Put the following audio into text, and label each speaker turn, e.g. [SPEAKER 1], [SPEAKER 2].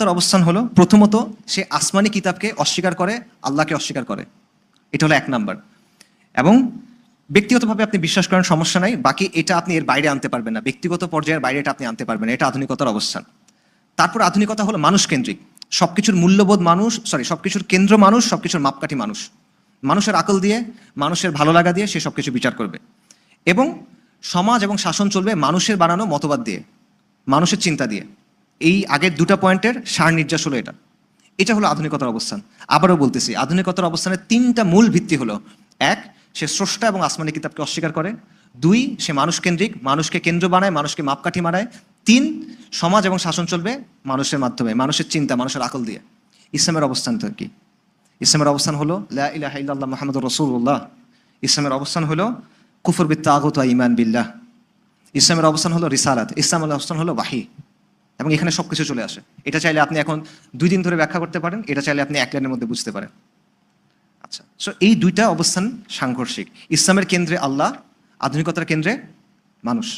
[SPEAKER 1] আধুনিকতার অবস্থান হলো প্রথমত সে আসমানি কিতাবকে অস্বীকার করে, আল্লাহকে অস্বীকার করে। এটা হলো 1 নাম্বার। এবং ব্যক্তিগতভাবে আপনি বিশ্বাস করেন, সমস্যা নাই, বাকি এটা আপনি এর বাইরে আনতে পারবেন না, ব্যক্তিগত পর্যায়ের বাইরে এটা আপনি আনতে পারবেন না। এটা আধুনিকতার অবস্থান। তারপর আধুনিকতা হলো মানুষ কেন্দ্রিক। সবকিছুর মূল্যবোধ মানুষ, সবকিছুর কেন্দ্র মানুষ, সবকিছুর মাপকাঠি মানুষ। মানুষের আকল দিয়ে, মানুষের ভালো লাগা দিয়ে সে সবকিছু বিচার করবে। এবং সমাজ এবং শাসন চলবে মানুষের বানানো মতবাদ দিয়ে, মানুষের চিন্তা দিয়ে। এই আগের 2টা পয়েন্টের সার নির্যাস হলো এটা। এটা হলো আধুনিকতার অবস্থান। আবারও বলতেছি, আধুনিকতার অবস্থানের 3টা মূল ভিত্তি হলো: 1, সে স্রষ্টা এবং আসমানি কিতাবকে অস্বীকার করে। 2, সে মানুষ কেন্দ্রিক, মানুষকে কেন্দ্র বানায়, মানুষকে মাপকাঠি মানায়। 3, সমাজ এবং শাসন চলবে মানুষের মাধ্যমে, মানুষের চিন্তা, মানুষের আকল দিয়ে। ইসলামের অবস্থান তো কি? ইসলামের অবস্থান হলো লা ইলাহা ইল্লাল্লাহ মুহাম্মাদুর রাসূলুল্লাহ। ইসলামের অবস্থান হলো কুফর বিত তাগুত ওয়া ঈমান বিল্লাহ। ইসলামের অবস্থান হলো রিসালাত। ইসলামের অবস্থান হলো ওয়াহি। এবং এখানে সবকিছু চলে আসে। এটা চাইলে আপনি এখন 2 দিন ধরে ব্যাখ্যা করতে পারেন, এটা চাইলে আপনি 1 লাইনের মধ্যে বুঝতে পারেন। আচ্ছা, সো এই 2টা অবস্থান সাংঘর্ষিক। ইসলামের কেন্দ্রে আল্লাহ, আধুনিকতার কেন্দ্রে মানুষ।